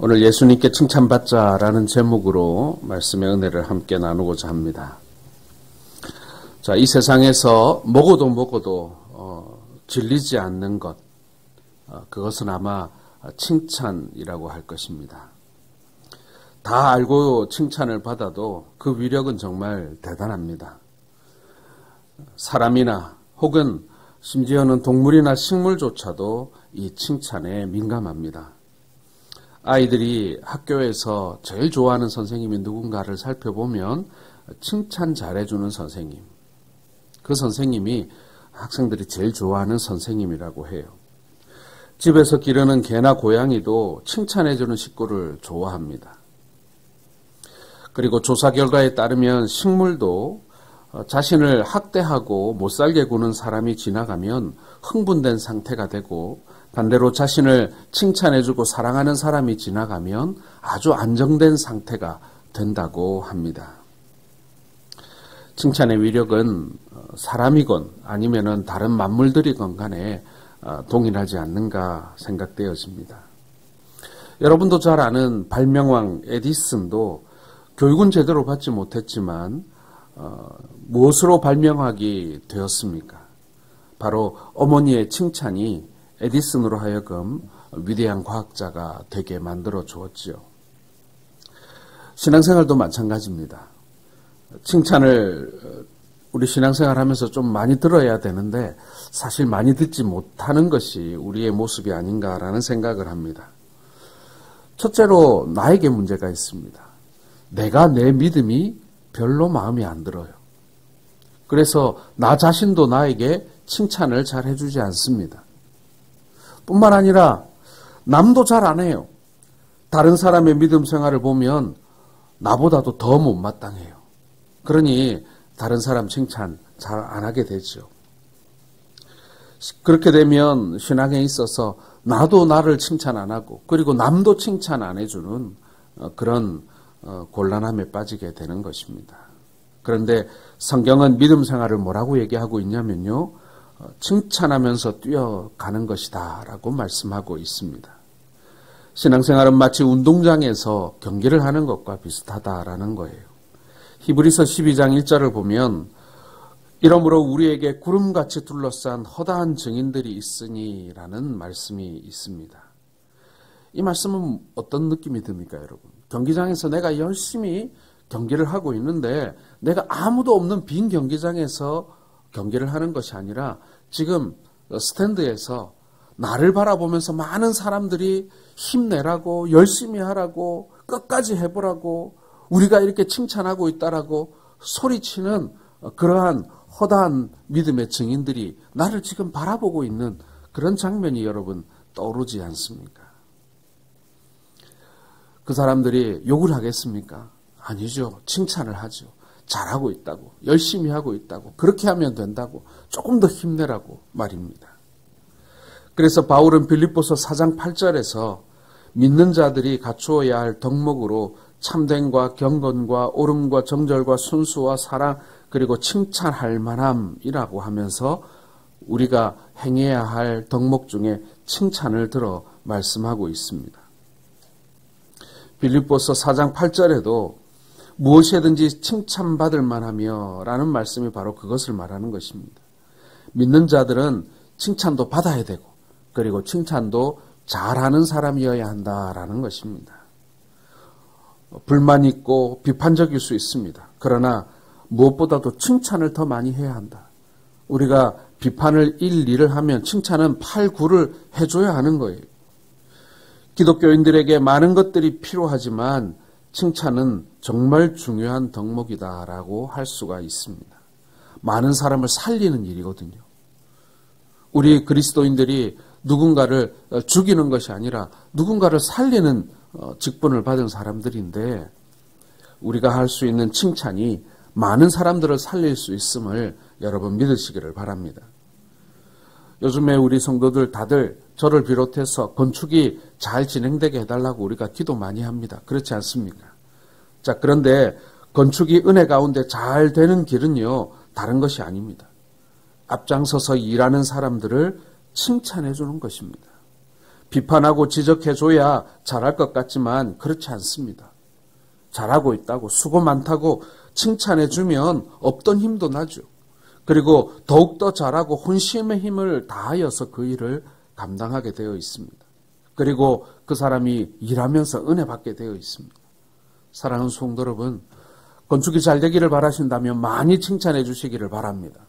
오늘 예수님께 칭찬받자라는 제목으로 말씀의 은혜를 함께 나누고자 합니다. 자, 이 세상에서 먹어도 질리지 않는 것, 그것은 아마 칭찬이라고 할 것입니다. 다 알고 칭찬을 받아도 그 위력은 정말 대단합니다. 사람이나 혹은 심지어는 동물이나 식물조차도 이 칭찬에 민감합니다. 아이들이 학교에서 제일 좋아하는 선생님이 누군가를 살펴보면 칭찬 잘해주는 선생님, 그 선생님이 학생들이 제일 좋아하는 선생님이라고 해요. 집에서 기르는 개나 고양이도 칭찬해주는 식구를 좋아합니다. 그리고 조사 결과에 따르면 식물도 자신을 학대하고 못살게 구는 사람이 지나가면 흥분된 상태가 되고, 반대로 자신을 칭찬해주고 사랑하는 사람이 지나가면 아주 안정된 상태가 된다고 합니다. 칭찬의 위력은 사람이건 아니면은 다른 만물들이건 간에 동일하지 않는가 생각되어집니다. 여러분도 잘 아는 발명왕 에디슨도 교육은 제대로 받지 못했지만 무엇으로 발명하게 되었습니까? 바로 어머니의 칭찬이 에디슨으로 하여금 위대한 과학자가 되게 만들어 주었지요. 신앙생활도 마찬가지입니다. 칭찬을 우리 신앙생활 하면서 좀 많이 들어야 되는데 사실 많이 듣지 못하는 것이 우리의 모습이 아닌가라는 생각을 합니다. 첫째로 나에게 문제가 있습니다. 내가 내 믿음이 별로 마음에 안 들어요. 그래서 나 자신도 나에게 칭찬을 잘 해주지 않습니다. 뿐만 아니라 남도 잘 안 해요. 다른 사람의 믿음 생활을 보면 나보다도 더 못마땅해요. 그러니 다른 사람 칭찬 잘 안 하게 되죠. 그렇게 되면 신앙에 있어서 나도 나를 칭찬 안 하고 그리고 남도 칭찬 안 해주는 그런 곤란함에 빠지게 되는 것입니다. 그런데 성경은 믿음 생활을 뭐라고 얘기하고 있냐면요, 칭찬하면서 뛰어가는 것이다 라고 말씀하고 있습니다. 신앙생활은 마치 운동장에서 경기를 하는 것과 비슷하다라는 거예요. 히브리서 12장 1절을 보면 이러므로 우리에게 구름같이 둘러싼 허다한 증인들이 있으니 라는 말씀이 있습니다. 이 말씀은 어떤 느낌이 듭니까, 여러분? 경기장에서 내가 열심히 경기를 하고 있는데 내가 아무도 없는 빈 경기장에서 경기를 하는 것이 아니라 지금 스탠드에서 나를 바라보면서 많은 사람들이 힘내라고, 열심히 하라고, 끝까지 해보라고, 우리가 이렇게 칭찬하고 있다라고 소리치는 그러한 허다한 믿음의 증인들이 나를 지금 바라보고 있는 그런 장면이 여러분 떠오르지 않습니까? 그 사람들이 욕을 하겠습니까? 아니죠. 칭찬을 하죠. 잘하고 있다고, 열심히 하고 있다고, 그렇게 하면 된다고, 조금 더 힘내라고 말입니다. 그래서 바울은 빌립보서 4장 8절에서 믿는 자들이 갖추어야 할 덕목으로 참됨과 경건과 옳음과 정절과 순수와 사랑 그리고 칭찬할 만함이라고 하면서 우리가 행해야 할 덕목 중에 칭찬을 들어 말씀하고 있습니다. 빌립보서 4장 8절에도 무엇이든지 칭찬받을 만하며 라는 말씀이 바로 그것을 말하는 것입니다. 믿는 자들은 칭찬도 받아야 되고 그리고 칭찬도 잘하는 사람이어야 한다라는 것입니다. 불만 있고 비판적일 수 있습니다. 그러나 무엇보다도 칭찬을 더 많이 해야 한다. 우리가 비판을 1, 2를 하면 칭찬은 8, 9를 해줘야 하는 거예요. 기독교인들에게 많은 것들이 필요하지만 칭찬은 정말 중요한 덕목이다라고 할 수가 있습니다. 많은 사람을 살리는 일이거든요. 우리 그리스도인들이 누군가를 죽이는 것이 아니라 누군가를 살리는 직분을 받은 사람들인데 우리가 할 수 있는 칭찬이 많은 사람들을 살릴 수 있음을 여러분 믿으시기를 바랍니다. 요즘에 우리 성도들 다들 저를 비롯해서 건축이 잘 진행되게 해달라고 우리가 기도 많이 합니다. 그렇지 않습니까? 자, 그런데 건축이 은혜 가운데 잘 되는 길은요, 다른 것이 아닙니다. 앞장서서 일하는 사람들을 칭찬해 주는 것입니다. 비판하고 지적해줘야 잘할 것 같지만 그렇지 않습니다. 잘하고 있다고, 수고 많다고 칭찬해주면 없던 힘도 나죠. 그리고 더욱더 잘하고 혼심의 힘을 다하여서 그 일을 감당하게 되어 있습니다. 그리고 그 사람이 일하면서 은혜 받게 되어 있습니다. 사랑하는 성도 여러분, 건축이 잘 되기를 바라신다면 많이 칭찬해 주시기를 바랍니다.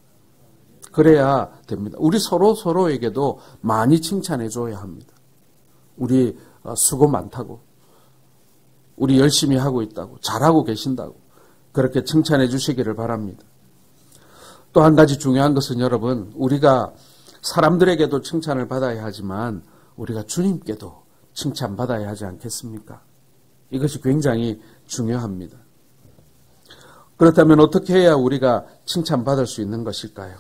그래야 됩니다. 우리 서로에게도 많이 칭찬해 줘야 합니다. 우리 수고 많다고, 우리 열심히 하고 있다고, 잘하고 계신다고 그렇게 칭찬해 주시기를 바랍니다. 또 한 가지 중요한 것은 여러분, 우리가 사람들에게도 칭찬을 받아야 하지만 우리가 주님께도 칭찬받아야 하지 않겠습니까? 이것이 굉장히 중요합니다. 그렇다면 어떻게 해야 우리가 칭찬받을 수 있는 것일까요?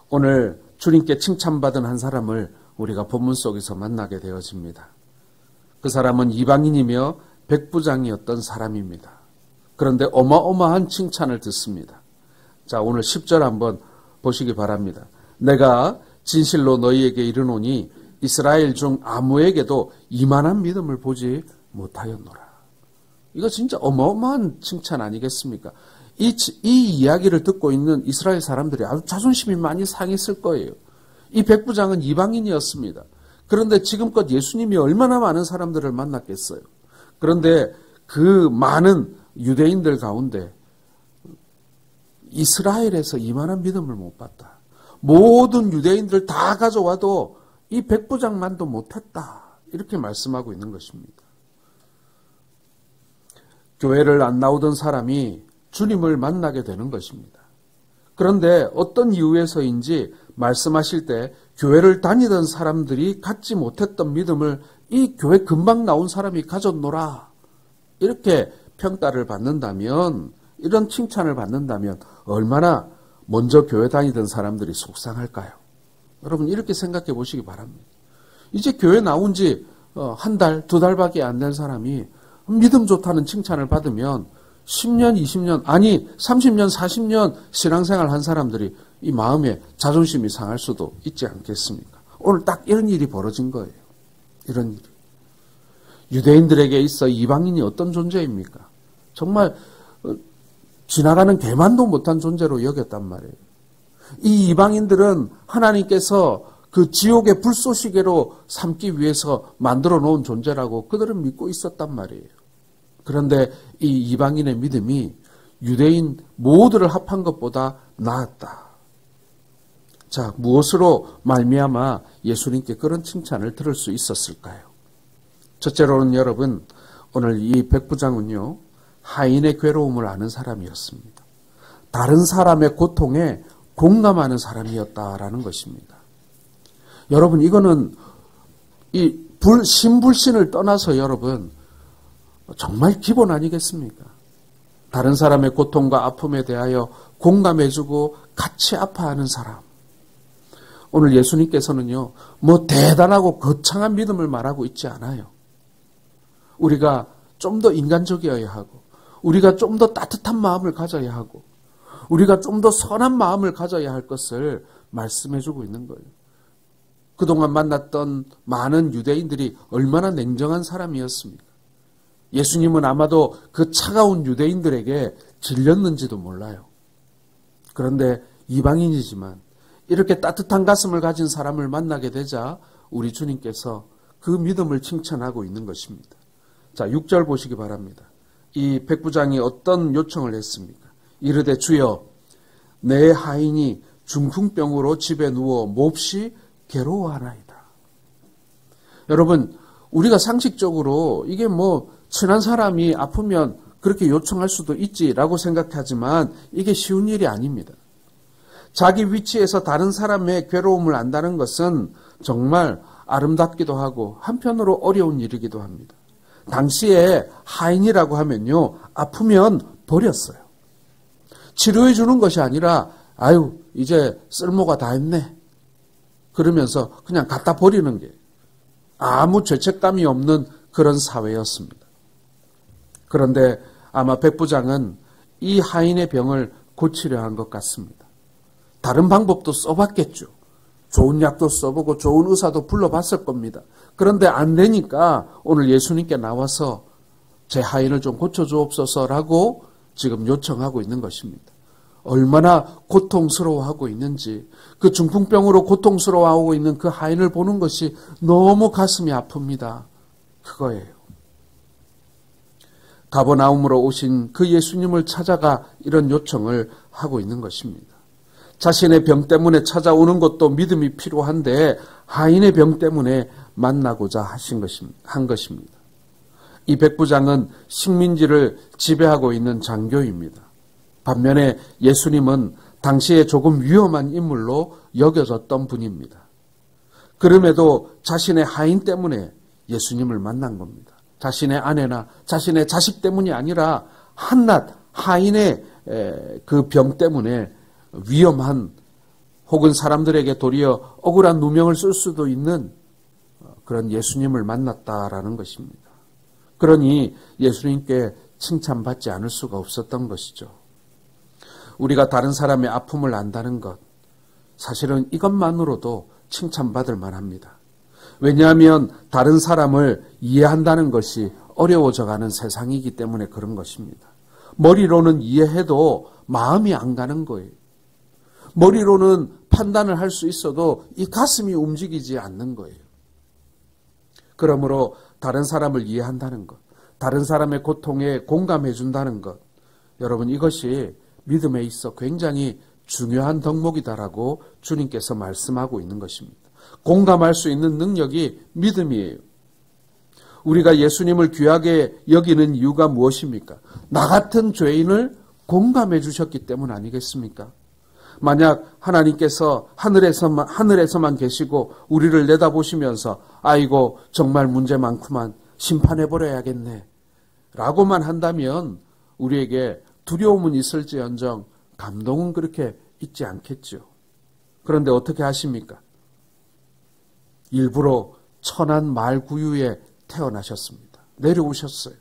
오늘 주님께 칭찬받은 한 사람을 우리가 본문 속에서 만나게 되어집니다. 그 사람은 이방인이며 백부장이었던 사람입니다. 그런데 어마어마한 칭찬을 듣습니다. 자, 오늘 10절 한번 보시기 바랍니다. 내가 진실로 너희에게 이르노니 이스라엘 중 아무에게도 이만한 믿음을 보지 못하였노라. 이거 진짜 어마어마한 칭찬 아니겠습니까? 이 이야기를 듣고 있는 이스라엘 사람들이 아주 자존심이 많이 상했을 거예요. 이 백부장은 이방인이었습니다. 그런데 지금껏 예수님이 얼마나 많은 사람들을 만났겠어요. 그런데 그 많은 유대인들 가운데 이스라엘에서 이만한 믿음을 못 봤다. 모든 유대인들 다 가져와도 이 백부장만도 못했다. 이렇게 말씀하고 있는 것입니다. 교회를 안 나오던 사람이 주님을 만나게 되는 것입니다. 그런데 어떤 이유에서인지 말씀하실 때 교회를 다니던 사람들이 갖지 못했던 믿음을 이 교회 금방 나온 사람이 가졌노라. 이렇게 평가를 받는다면, 이런 칭찬을 받는다면 얼마나 먼저 교회 다니던 사람들이 속상할까요? 여러분 이렇게 생각해 보시기 바랍니다. 이제 교회 나온 지 한 달, 두 달밖에 안 된 사람이 믿음 좋다는 칭찬을 받으면 10년, 20년, 아니 30년, 40년 신앙생활 한 사람들이 이 마음에 자존심이 상할 수도 있지 않겠습니까? 오늘 딱 이런 일이 벌어진 거예요. 이런 일이. 유대인들에게 있어 이방인이 어떤 존재입니까? 정말 지나가는 개만도 못한 존재로 여겼단 말이에요. 이 이방인들은 하나님께서 그 지옥의 불쏘시개로 삼기 위해서 만들어 놓은 존재라고 그들은 믿고 있었단 말이에요. 그런데 이 이방인의 믿음이 유대인 모두를 합한 것보다 나았다. 자, 무엇으로 말미암아 예수님께 그런 칭찬을 들을 수 있었을까요? 첫째로는 여러분, 오늘 이 백부장은요, 하인의 괴로움을 아는 사람이었습니다. 다른 사람의 고통에 공감하는 사람이었다라는 것입니다. 여러분, 이거는 이 신불신을 떠나서 여러분, 정말 기본 아니겠습니까? 다른 사람의 고통과 아픔에 대하여 공감해주고 같이 아파하는 사람. 오늘 예수님께서는요, 뭐 대단하고 거창한 믿음을 말하고 있지 않아요. 우리가 좀 더 인간적이어야 하고, 우리가 좀 더 따뜻한 마음을 가져야 하고, 우리가 좀 더 선한 마음을 가져야 할 것을 말씀해주고 있는 거예요. 그동안 만났던 많은 유대인들이 얼마나 냉정한 사람이었습니까? 예수님은 아마도 그 차가운 유대인들에게 질렸는지도 몰라요. 그런데 이방인이지만 이렇게 따뜻한 가슴을 가진 사람을 만나게 되자 우리 주님께서 그 믿음을 칭찬하고 있는 것입니다. 자, 6절 보시기 바랍니다. 이 백부장이 어떤 요청을 했습니까? 이르되 주여, 내 하인이 중풍병으로 집에 누워 몹시 괴로워하나이다. 여러분, 우리가 상식적으로 이게 뭐 친한 사람이 아프면 그렇게 요청할 수도 있지라고 생각하지만 이게 쉬운 일이 아닙니다. 자기 위치에서 다른 사람의 괴로움을 안다는 것은 정말 아름답기도 하고 한편으로 어려운 일이기도 합니다. 당시에 하인이라고 하면요, 아프면 버렸어요. 치료해 주는 것이 아니라 아유 이제 쓸모가 다 했네 그러면서 그냥 갖다 버리는 게 아무 죄책감이 없는 그런 사회였습니다. 그런데 아마 백부장은 이 하인의 병을 고치려 한 것 같습니다. 다른 방법도 써봤겠죠. 좋은 약도 써보고 좋은 의사도 불러봤을 겁니다. 그런데 안 되니까 오늘 예수님께 나와서 제 하인을 좀 고쳐주옵소서라고 지금 요청하고 있는 것입니다. 얼마나 고통스러워하고 있는지, 그 중풍병으로 고통스러워하고 있는 그 하인을 보는 것이 너무 가슴이 아픕니다. 그거예요. 가버나움으로 오신 그 예수님을 찾아가 이런 요청을 하고 있는 것입니다. 자신의 병 때문에 찾아오는 것도 믿음이 필요한데 하인의 병 때문에 만나고자 한 것입니다. 이 백부장은 식민지를 지배하고 있는 장교입니다. 반면에 예수님은 당시에 조금 위험한 인물로 여겨졌던 분입니다. 그럼에도 자신의 하인 때문에 예수님을 만난 겁니다. 자신의 아내나 자신의 자식 때문이 아니라 한낱 하인의 그 병 때문에 위험한 혹은 사람들에게 도리어 억울한 누명을 쓸 수도 있는 그런 예수님을 만났다라는 것입니다. 그러니 예수님께 칭찬받지 않을 수가 없었던 것이죠. 우리가 다른 사람의 아픔을 안다는 것, 사실은 이것만으로도 칭찬받을 만합니다. 왜냐하면 다른 사람을 이해한다는 것이 어려워져가는 세상이기 때문에 그런 것입니다. 머리로는 이해해도 마음이 안 가는 거예요. 머리로는 판단을 할 수 있어도 이 가슴이 움직이지 않는 거예요. 그러므로 다른 사람을 이해한다는 것, 다른 사람의 고통에 공감해 준다는 것, 여러분 이것이 믿음에 있어 굉장히 중요한 덕목이다라고 주님께서 말씀하고 있는 것입니다. 공감할 수 있는 능력이 믿음이에요. 우리가 예수님을 귀하게 여기는 이유가 무엇입니까? 나 같은 죄인을 공감해 주셨기 때문 아니겠습니까? 만약 하나님께서 하늘에서만 계시고 우리를 내다보시면서 아이고 정말 문제 많구만 심판해버려야겠네 라고만 한다면 우리에게 두려움은 있을지언정 감동은 그렇게 있지 않겠죠. 그런데 어떻게 하십니까? 일부러 천한 말구유에 태어나셨습니다. 내려오셨어요.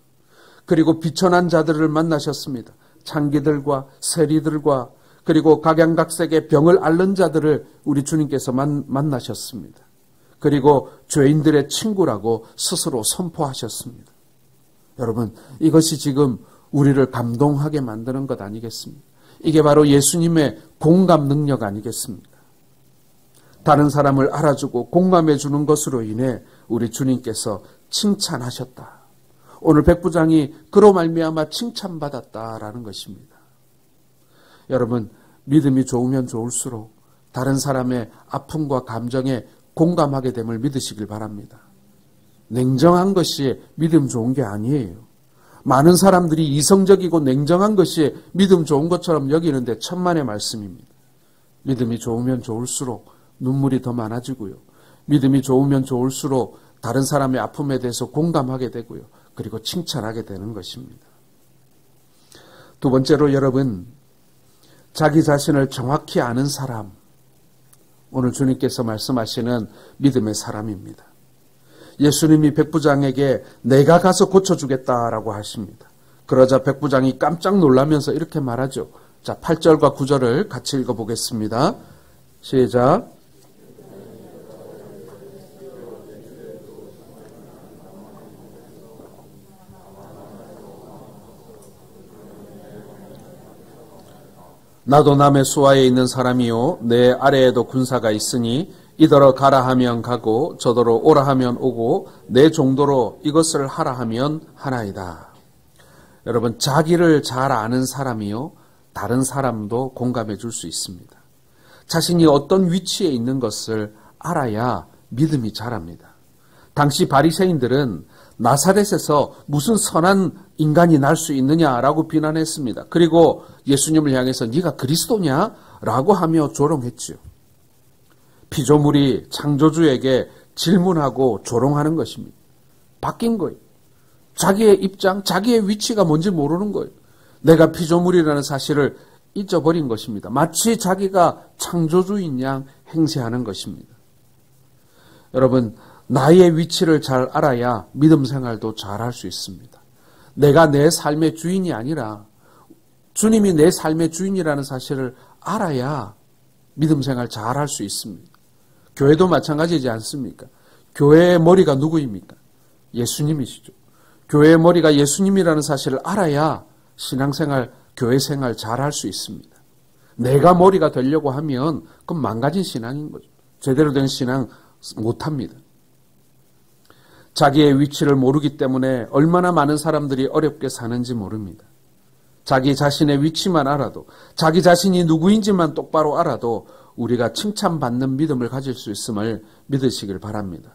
그리고 비천한 자들을 만나셨습니다. 창기들과 세리들과 그리고 각양각색의 병을 앓는 자들을 우리 주님께서 만나셨습니다. 그리고 죄인들의 친구라고 스스로 선포하셨습니다. 여러분, 이것이 지금 우리를 감동하게 만드는 것 아니겠습니까? 이게 바로 예수님의 공감 능력 아니겠습니까? 다른 사람을 알아주고 공감해 주는 것으로 인해 우리 주님께서 칭찬하셨다. 오늘 백부장이 그로 말미암아 칭찬받았다라는 것입니다. 여러분, 믿음이 좋으면 좋을수록 다른 사람의 아픔과 감정에 공감하게 됨을 믿으시길 바랍니다. 냉정한 것이 믿음 좋은 게 아니에요. 많은 사람들이 이성적이고 냉정한 것이 믿음 좋은 것처럼 여기는데 천만의 말씀입니다. 믿음이 좋으면 좋을수록 눈물이 더 많아지고요. 믿음이 좋으면 좋을수록 다른 사람의 아픔에 대해서 공감하게 되고요. 그리고 칭찬하게 되는 것입니다. 두 번째로 여러분, 자기 자신을 정확히 아는 사람, 오늘 주님께서 말씀하시는 믿음의 사람입니다. 예수님이 백부장에게 내가 가서 고쳐주겠다라고 하십니다. 그러자 백부장이 깜짝 놀라면서 이렇게 말하죠. 자, 8절과 9절을 같이 읽어보겠습니다. 시작. 나도 남의 수하에 있는 사람이요 내 아래에도 군사가 있으니 이더러 가라 하면 가고 저더러 오라 하면 오고 내 정도로 이것을 하라 하면 하나이다. 여러분, 자기를 잘 아는 사람이요 다른 사람도 공감해 줄 수 있습니다. 자신이 어떤 위치에 있는 것을 알아야 믿음이 자랍니다. 당시 바리새인들은 나사렛에서 무슨 선한 인간이 날 수 있느냐라고 비난했습니다. 그리고 예수님을 향해서 네가 그리스도냐? 라고 하며 조롱했죠. 피조물이 창조주에게 질문하고 조롱하는 것입니다. 바뀐 거예요. 자기의 입장, 자기의 위치가 뭔지 모르는 거예요. 내가 피조물이라는 사실을 잊어버린 것입니다. 마치 자기가 창조주인 양 행세하는 것입니다. 여러분, 나의 위치를 잘 알아야 믿음 생활도 잘 할 수 있습니다. 내가 내 삶의 주인이 아니라 주님이 내 삶의 주인이라는 사실을 알아야 믿음 생활 잘 할 수 있습니다. 교회도 마찬가지지 않습니까? 교회의 머리가 누구입니까? 예수님이시죠. 교회의 머리가 예수님이라는 사실을 알아야 신앙생활, 교회생활 잘할 수 있습니다. 내가 머리가 되려고 하면 그건 망가진 신앙인 거죠. 제대로 된 신앙 못합니다. 자기의 위치를 모르기 때문에 얼마나 많은 사람들이 어렵게 사는지 모릅니다. 자기 자신의 위치만 알아도, 자기 자신이 누구인지만 똑바로 알아도 우리가 칭찬받는 믿음을 가질 수 있음을 믿으시길 바랍니다.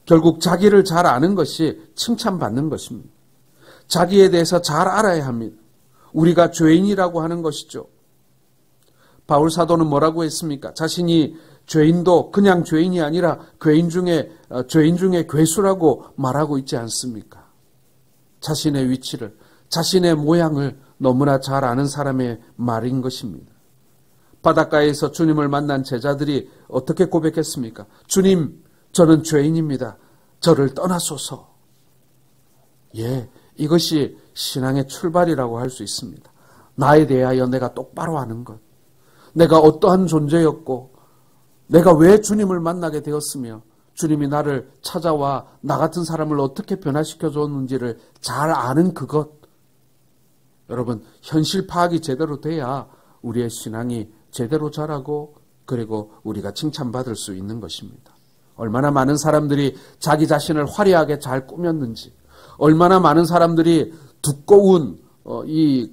결국 자기를 잘 아는 것이 칭찬받는 것입니다. 자기에 대해서 잘 알아야 합니다. 우리가 죄인이라고 하는 것이죠. 바울 사도는 뭐라고 했습니까? 자신이 죄인도 그냥 죄인이 아니라 죄인 중에 괴수라고 말하고 있지 않습니까? 자신의 위치를, 자신의 모양을 너무나 잘 아는 사람의 말인 것입니다. 바닷가에서 주님을 만난 제자들이 어떻게 고백했습니까? 주님, 저는 죄인입니다. 저를 떠나소서. 예, 이것이 신앙의 출발이라고 할 수 있습니다. 나에 대하여 내가 똑바로 아는 것. 내가 어떠한 존재였고 내가 왜 주님을 만나게 되었으며 주님이 나를 찾아와 나 같은 사람을 어떻게 변화시켜 줬는지를 잘 아는 그것. 여러분, 현실 파악이 제대로 돼야 우리의 신앙이 제대로 자라고 그리고 우리가 칭찬받을 수 있는 것입니다. 얼마나 많은 사람들이 자기 자신을 화려하게 잘 꾸몄는지, 얼마나 많은 사람들이 두꺼운 이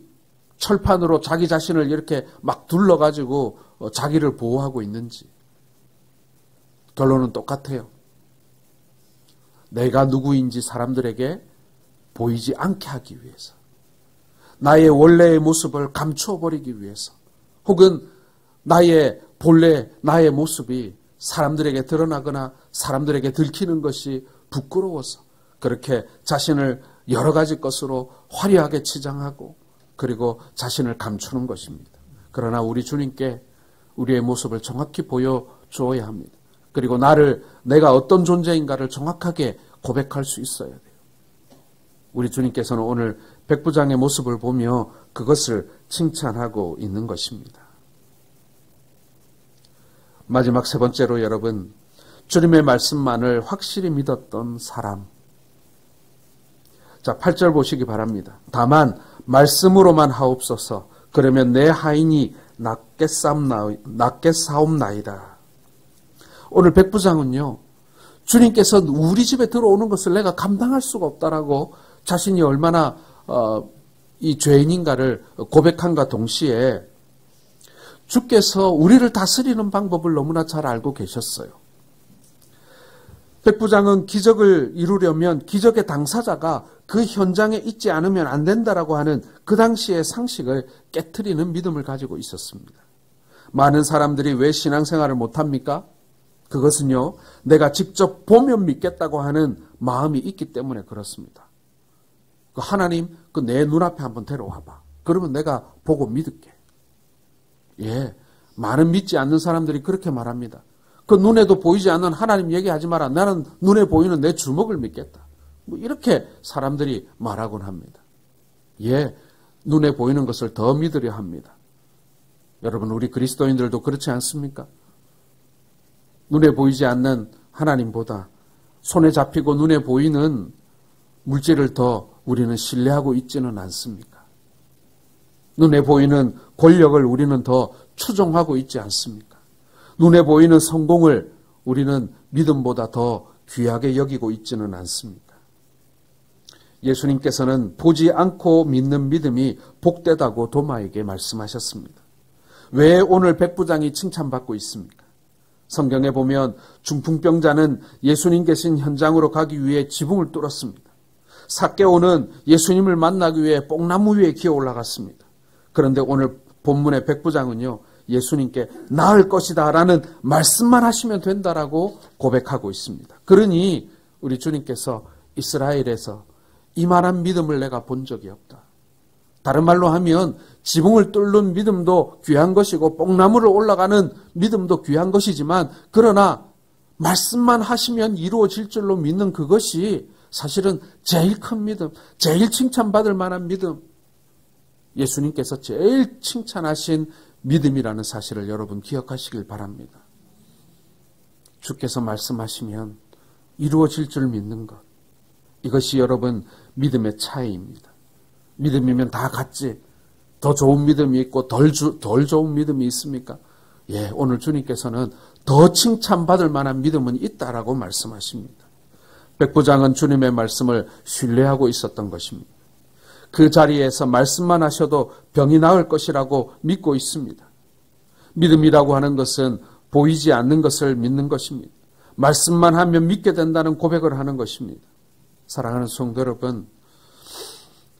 철판으로 자기 자신을 이렇게 막 둘러가지고 자기를 보호하고 있는지. 결론은 똑같아요. 내가 누구인지 사람들에게 보이지 않게 하기 위해서, 나의 원래의 모습을 감추어버리기 위해서, 혹은 나의 본래 나의 모습이 사람들에게 드러나거나 사람들에게 들키는 것이 부끄러워서 그렇게 자신을 여러 가지 것으로 화려하게 치장하고 그리고 자신을 감추는 것입니다. 그러나 우리 주님께 우리의 모습을 정확히 보여주어야 합니다. 그리고 내가 어떤 존재인가를 정확하게 고백할 수 있어야 돼요. 우리 주님께서는 오늘 백부장의 모습을 보며 그것을 칭찬하고 있는 것입니다. 마지막 세 번째로 여러분, 주님의 말씀만을 확실히 믿었던 사람. 자, 8절 보시기 바랍니다. 다만 말씀으로만 하옵소서. 그러면 내 하인이 낫게 사옵나이다. 오늘 백부장은요, 주님께서 우리 집에 들어오는 것을 내가 감당할 수가 없다라고 자신이 얼마나 이 죄인인가를 고백한과 동시에 주께서 우리를 다스리는 방법을 너무나 잘 알고 계셨어요. 백부장은 기적을 이루려면 기적의 당사자가 그 현장에 있지 않으면 안 된다라고 하는 그 당시의 상식을 깨트리는 믿음을 가지고 있었습니다. 많은 사람들이 왜 신앙생활을 못합니까? 그것은요, 내가 직접 보면 믿겠다고 하는 마음이 있기 때문에 그렇습니다. 하나님, 내 눈앞에 한번 데려와봐. 그러면 내가 보고 믿을게. 예, 많은 믿지 않는 사람들이 그렇게 말합니다. 그 눈에도 보이지 않는 하나님 얘기하지 마라. 나는 눈에 보이는 내 주먹을 믿겠다. 이렇게 사람들이 말하곤 합니다. 예, 눈에 보이는 것을 더 믿으려 합니다. 여러분, 우리 그리스도인들도 그렇지 않습니까? 눈에 보이지 않는 하나님보다 손에 잡히고 눈에 보이는 물질을 더 우리는 신뢰하고 있지는 않습니까? 눈에 보이는 권력을 우리는 더 추종하고 있지 않습니까? 눈에 보이는 성공을 우리는 믿음보다 더 귀하게 여기고 있지는 않습니까? 예수님께서는 보지 않고 믿는 믿음이 복되다고 도마에게 말씀하셨습니다. 왜 오늘 백부장이 칭찬받고 있습니까? 성경에 보면 중풍병자는 예수님 계신 현장으로 가기 위해 지붕을 뚫었습니다. 삭개오는 예수님을 만나기 위해 뽕나무 위에 기어 올라갔습니다. 그런데 오늘 본문의 백부장은요, 예수님께 나을 것이다 라는 말씀만 하시면 된다라고 고백하고 있습니다. 그러니 우리 주님께서 이스라엘에서 이만한 믿음을 내가 본 적이 없다. 다른 말로 하면 지붕을 뚫는 믿음도 귀한 것이고 뽕나무를 올라가는 믿음도 귀한 것이지만, 그러나 말씀만 하시면 이루어질 줄로 믿는 그것이 사실은 제일 큰 믿음, 제일 칭찬받을 만한 믿음, 예수님께서 제일 칭찬하신 믿음이라는 사실을 여러분 기억하시길 바랍니다. 주께서 말씀하시면 이루어질 줄 믿는 것. 이것이 여러분 믿음의 차이입니다. 믿음이면 다 같지. 더 좋은 믿음이 있고 덜 좋은 믿음이 있습니까? 예, 오늘 주님께서는 더 칭찬받을 만한 믿음은 있다라고 말씀하십니다. 백부장은 주님의 말씀을 신뢰하고 있었던 것입니다. 그 자리에서 말씀만 하셔도 병이 나을 것이라고 믿고 있습니다. 믿음이라고 하는 것은 보이지 않는 것을 믿는 것입니다. 말씀만 하면 믿게 된다는 고백을 하는 것입니다. 사랑하는 성도 여러분,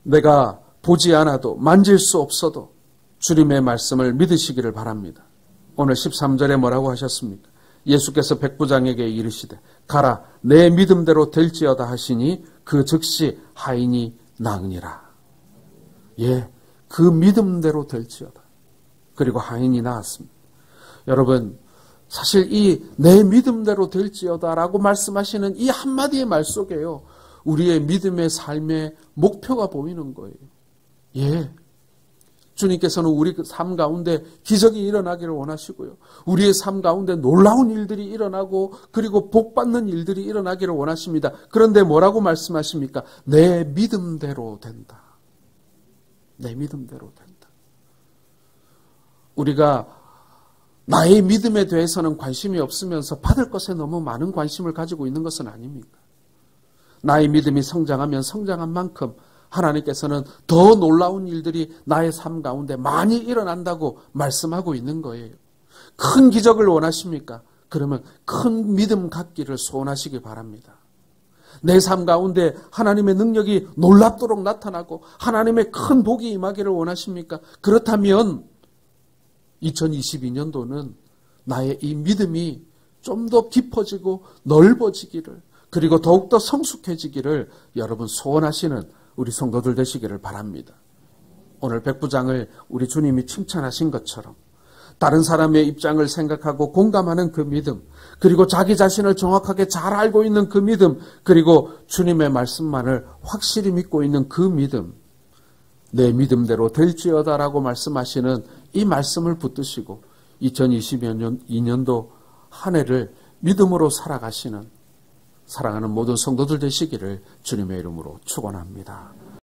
내가 보지 않아도 만질 수 없어도 주님의 말씀을 믿으시기를 바랍니다. 오늘 13절에 뭐라고 하셨습니까? 예수께서 백부장에게 이르시되 가라 내 믿음대로 될지어다 하시니 그 즉시 하인이 나으니라. 예, 그 믿음대로 될지어다. 그리고 하인이 나았습니다. 여러분, 사실 이 내 믿음대로 될지어다라고 말씀하시는 이 한마디의 말 속에요, 우리의 믿음의 삶의 목표가 보이는 거예요. 예, 주님께서는 우리 삶 가운데 기적이 일어나기를 원하시고요. 우리의 삶 가운데 놀라운 일들이 일어나고 그리고 복받는 일들이 일어나기를 원하십니다. 그런데 뭐라고 말씀하십니까? 내 믿음대로 된다. 내 믿음대로 된다. 우리가 나의 믿음에 대해서는 관심이 없으면서 받을 것에 너무 많은 관심을 가지고 있는 것은 아닙니까? 나의 믿음이 성장하면 성장한 만큼 하나님께서는 더 놀라운 일들이 나의 삶 가운데 많이 일어난다고 말씀하고 있는 거예요. 큰 기적을 원하십니까? 그러면 큰 믿음 갖기를 소원하시기 바랍니다. 내 삶 가운데 하나님의 능력이 놀랍도록 나타나고 하나님의 큰 복이 임하기를 원하십니까? 그렇다면 2022년도는 나의 이 믿음이 좀 더 깊어지고 넓어지기를, 그리고 더욱더 성숙해지기를 여러분 소원하시는 우리 성도들 되시기를 바랍니다. 오늘 백부장을 우리 주님이 칭찬하신 것처럼 다른 사람의 입장을 생각하고 공감하는 그 믿음, 그리고 자기 자신을 정확하게 잘 알고 있는 그 믿음, 그리고 주님의 말씀만을 확실히 믿고 있는 그 믿음, 내 믿음대로 될지어다라고 말씀하시는 이 말씀을 붙드시고 2022년도 한 해를 믿음으로 살아가시는 사랑하는 모든 성도들 되시기를 주님의 이름으로 축원합니다.